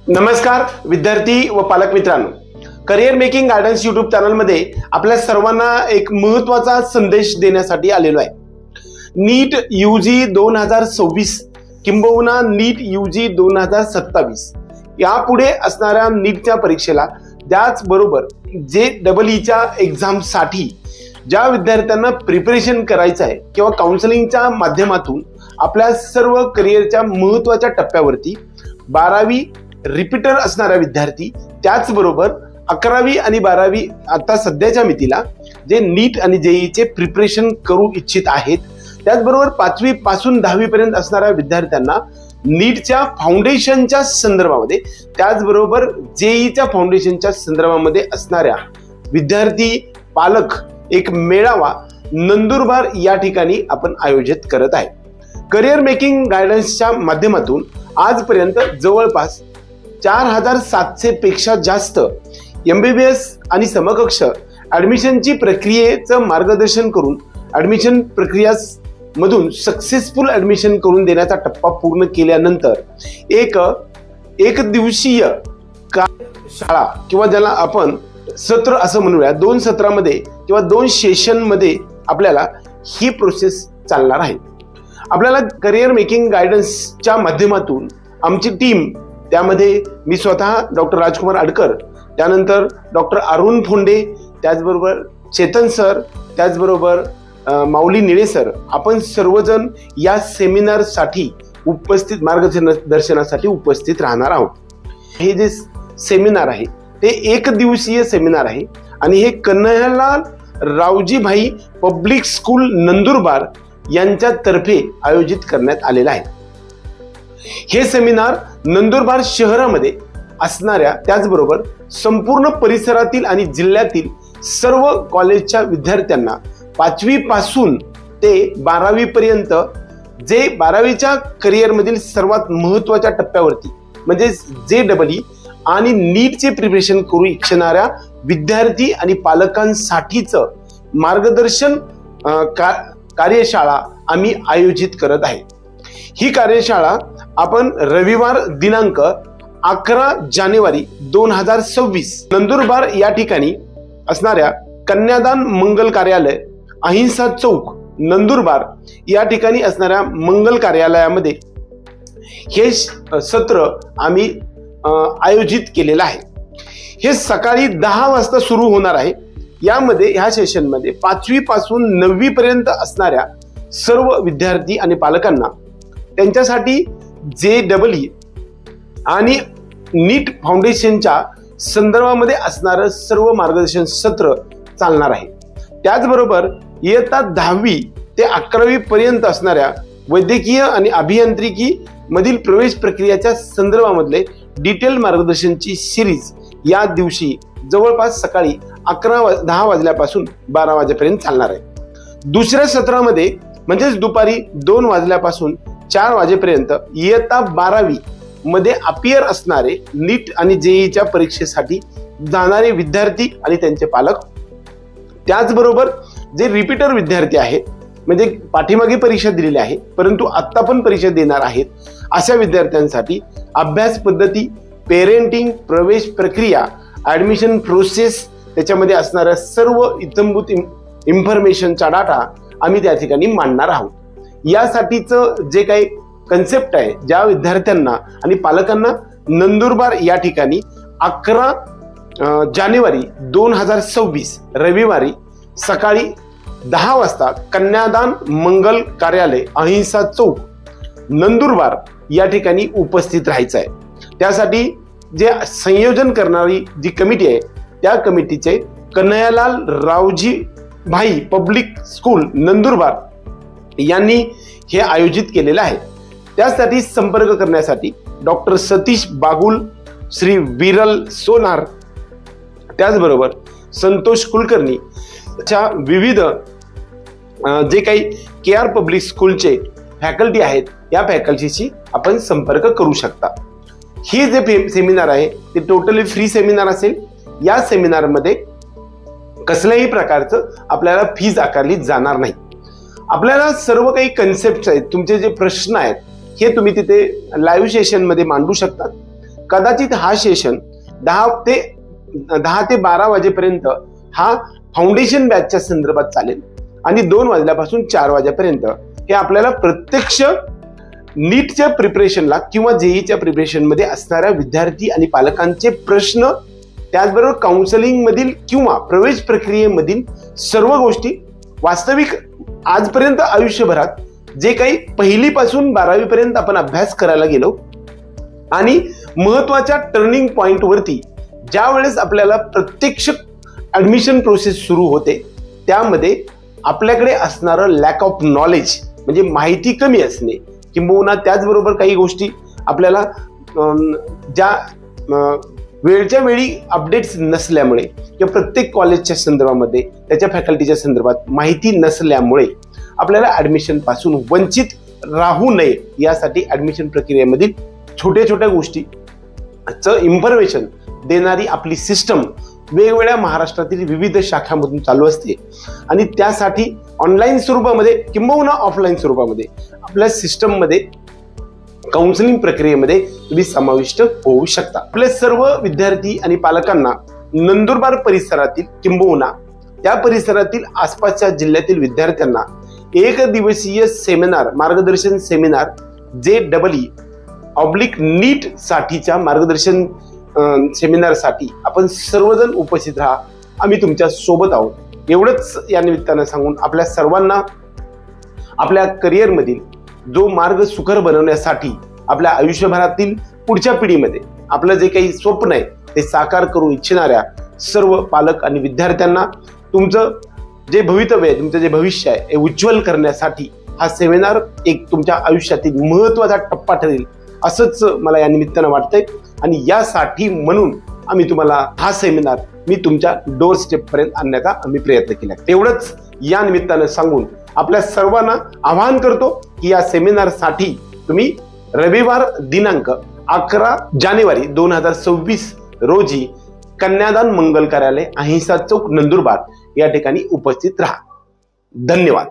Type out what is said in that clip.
नमस्कार विद्यार्थी व पालक मित्रांनो, करिअर मेकिंग गायडन्स यूट्यूब चॅनलमध्ये आपल्या सर्वांना एक महत्त्वाचा संदेश देण्यासाठी आलेलो आहे। नीट यूजी 2026 किंबहुना नीट यूजी 2027 यापुढे असणाऱ्या नीटच्या परीक्षेला त्याचबरोबर JEEच्या एक्झामसाठी ज्या विद्यार्थ्यांना प्रिपरेशन करायचं आहे किंवा काउन्सिलिंगच्या माध्यमातून आपल्या सर्व करिअरच्या महत्त्वाच्या टप्प्यावरती 12वी रिपीटर असणारा विद्यार्थी, त्याचबरोबर 11वी आणि 12वी आता सध्याच्या मितीला जे नीट आणि JEEचे प्रिपरेशन करू इच्छित आहेत, त्याचबरोबर 5वी पासून 10वी पर्यंत असणाऱ्या विद्यार्थ्यांना नीटच्या फाउंडेशनच्या संदर्भामध्ये, त्याचबरोबर JEEच्या फाउंडेशनच्या संदर्भामध्ये असणाऱ्या विद्यार्थी पालक एक मेळावा नंदुरबार या ठिकाणी आपण आयोजित करत आहे। करिअर मेकिंग गायडन्सच्या माध्यमातून आजपर्यंत जवळपास 4700 पेक्षा जास्त MBBS आणि समकक्ष ऍडमिशनची प्रक्रियेचं मार्गदर्शन करून ऍडमिशन प्रक्रिया मधून सक्सेसफुल ऍडमिशन करून देण्याचा टप्पा पूर्ण केल्यानंतर एक दिवसीय शाळा किंवा ज्याला आपण सत्र असं म्हणूया, 2 सत्रामध्ये किंवा 2 सेशन मध्ये आपल्याला ही प्रोसेस चालणार आहे। आपल्याला करिअर मेकिंग गायडन्सच्या माध्यमातून आमची टीम, त्यामध्ये मी स्वतः डॉक्टर राजकुमार अडकर, त्यानंतर डॉक्टर अरुण फोंडे, त्याचबरोबर चेतन सर, त्याचबरोबर माऊली निळे सर, आपण सर्वजण या सेमिनारसाठी उपस्थित, मार्गदर्शनासाठी उपस्थित राहणार आहोत। हे जे सेमिनार आहे ते 1 दिवसीय सेमिनार आहे आणि हे कन्हैयालाल रावजीभाई पब्लिक स्कूल नंदुरबार यांच्यातर्फे आयोजित करण्यात आलेलं आहे। हे सेमिनार नंदुरबार शहरामध्ये असणाऱ्या, त्याचबरोबर संपूर्ण परिसरातील आणि जिल्ह्यातील सर्व कॉलेजच्या विद्यार्थ्यांना 5वी पासून ते 12वी पर्यंत, जे 12वीच्या करिअरमधील सर्वात महत्त्वाच्या टप्प्यावरती म्हणजे JEE आणि नीटचे प्रिपरेशन करू इच्छिणाऱ्या विद्यार्थी आणि पालकांसाठीचं मार्गदर्शन कार्यशाळा आम्ही आयोजित करत आहे। ही कार्यशाळा आपण रविवार दिनांक 11 जानेवारी 2026 नंदुरबार या ठिकाणी असणाऱ्या कन्यादान मंगल कार्यालय, अहिंसा चौक, नंदुरबार या ठिकाणी असणाऱ्या मंगल कार्यालयामध्ये हे सत्र आम्ही आयोजित केलेलं आहे। हे सकाळी 10 वाजता सुरू होणार आहे। यामध्ये ह्या सेशनमध्ये 5वी पासून 9वी पर्यंत असणाऱ्या सर्व विद्यार्थी आणि पालकांना त्यांच्यासाठी JEE आणि नीट फाउंडेशनच्या संदर्भामध्ये असणारं सर्व मार्गदर्शन सत्र चालणार आहे। त्याचबरोबर इयत्ता 10वी ते 11वी पर्यंत असणाऱ्या वैद्यकीय आणि अभियांत्रिकी मधील प्रवेश प्रक्रियेच्या संदर्भामधले डिटेल मार्गदर्शनची सिरीज या दिवशी जवळपास सकाळी 10 वाजल्यापासून 12 वाजेपर्यंत चालणार आहे। दुसऱ्या सत्रामध्ये म्हणजेच दुपारी 2 वाजल्यापासून 4 वाजेपर्यंत इयत्ता 12वी मध्ये अपियर असणारे नीट आणि JEEच्या परीक्षेसाठी जाणारे विद्यार्थी आणि त्यांचे पालक, त्याचबरोबर जे रिपीटर विद्यार्थी आहेत, म्हणजे पाठीमागे परीक्षा दिलेली आहे परंतु आत्ता पण परीक्षा देणार आहेत, अशा विद्यार्थ्यांसाठी अभ्यास पद्धती, पेरेंटिंग, प्रवेश प्रक्रिया, ऍडमिशन प्रोसेस, त्याच्यामध्ये असणाऱ्या सर्व इत्थंभूत इन्फॉर्मेशनचा डाटा आम्ही त्या ठिकाणी मांडणार आहोत। यासाठीचं जे काही कन्सेप्ट आहे, ज्या विद्यार्थ्यांना आणि पालकांना नंदुरबार या ठिकाणी 11 जानेवारी 2026 रविवारी सकाळी 10 वाजता कन्यादान मंगल कार्यालय, अहिंसा चौक, नंदुरबार या ठिकाणी उपस्थित राहायचं आहे। त्यासाठी जे संयोजन करणारी जी कमिटी आहे, त्या कमिटीचे कन्हैयालाल रावजीभाई पब्लिक स्कूल नंदुरबार यांनी हे आयोजित केलेलं आहे। त्यासाठी संपर्क करण्यासाठी डॉक्टर सतीश बागुल, श्री विरल सोनार, त्याचबरोबर संतोष कुलकर्णी च्या विविध जे काही KR पब्लिक स्कूलचे फॅकल्टी आहेत, या फॅकल्टीशी आपण संपर्क करू शकता। ही जे सेमिनार आहे ते टोटली फ्री सेमिनार असेल। या सेमिनारमध्ये कसल्याही प्रकारचं आपल्याला फीज आकारली जाणार नाही। आपल्याला सर्व काही कन्सेप्ट आहेत, तुमचे जे प्रश्न आहेत हे तुम्ही तिथे लाईव्ह सेशन मध्ये मांडू शकता। कदाचित हा सेशन 10 ते 12 वाजेपर्यंत हा फाउंडेशन बॅचच्या संदर्भात चालेल आणि 2 वाजल्यापासून 4 वाजेपर्यंत हे आपल्याला प्रत्यक्ष नीटच्या प्रिपरेशनला किंवा जेईच्या प्रिपरेशन मध्ये असणाऱ्या विद्यार्थी आणि पालकांचे प्रश्न, त्याचबरोबर काउन्सिलिंग मधील किंवा प्रवेश प्रक्रियेमधील सर्व गोष्टी वास्तविक आजपर्यंत आयुष्यभरात जे काही 1ली पासून 12वी पर्यंत आपण अभ्यास करायला गेलो आणि महत्वाच्या टर्निंग पॉइंट वरती ज्या वेळेस आपल्याला प्रत्यक्ष ऍडमिशन प्रोसेस सुरू होते त्यामध्ये आपल्याकडे असणारं लॅक ऑफ नॉलेज म्हणजे माहिती कमी असणे किंबहुना त्याचबरोबर काही गोष्टी आपल्याला ज्या वेळच्या वेळी अपडेट्स नसल्यामुळे किंवा प्रत्येक कॉलेजच्या संदर्भामध्ये त्याच्या फॅकल्टीच्या संदर्भात माहिती नसल्यामुळे आपल्याला ऍडमिशन पासून वंचित राहू नये यासाठी ऍडमिशन प्रक्रियेमधील छोट्या छोट्या गोष्टीचं इन्फॉर्मेशन देणारी आपली सिस्टम वेगवेगळ्या महाराष्ट्रातील विविध शाखांमधून चालू असते आणि त्यासाठी ऑनलाईन स्वरूपामध्ये किंबहुना ऑफलाईन स्वरूपामध्ये आपल्या सिस्टममध्ये काउन्सिलिंग प्रक्रियेमध्ये तुम्ही समाविष्ट होऊ शकता. आपल्या सर्व विद्यार्थी आणि पालकांना नंदुरबार परिसरातील किंबहुना त्या परिसरातील आसपासच्या जिल्ह्यातील विद्यार्थ्यांना 1 दिवसीय सेमिनार, मार्गदर्शन सेमिनार JEE नीट साठीच्या मार्गदर्शन सेमिनारसाठी आपण सर्वजण उपस्थित राहा. आम्ही तुमच्या सोबत आहोत. एवढंच या निमित्तानं सांगून आपल्या सर्वांना आपल्या करिअरमधील जो मार्ग सुकर बनवण्यासाठी आपल्या आयुष्यभरातील पुढच्या पिढीमध्ये आपलं जे काही स्वप्न आहे ते साकार करू इच्छिणाऱ्या सर्व पालक आणि विद्यार्थ्यांना तुमचं जे भवितव्य आहे, तुमचं जे भविष्य आहे हे उज्ज्वल करण्यासाठी हा सेमिनार एक तुमच्या आयुष्यातील महत्त्वाचा टप्पा ठरेल असंच मला या निमित्तानं वाटतंय आणि यासाठी म्हणून आम्ही तुम्हाला हा सेमिनार मी तुमच्या डोर स्टेप पर्यंत आणण्याचा आम्ही प्रयत्न केला. तेवढंच या निमित्तानं सांगून आपल्या सर्वांना आवाहन करतो की या सेमिनारसाठी तुम्ही रविवार दिनांक 11 जानेवारी 2026 रोजी कन्यादान मंगल कार्यालय, अहिंसा चौक, नंदुरबार या ठिकाणी उपस्थित राहा. धन्यवाद.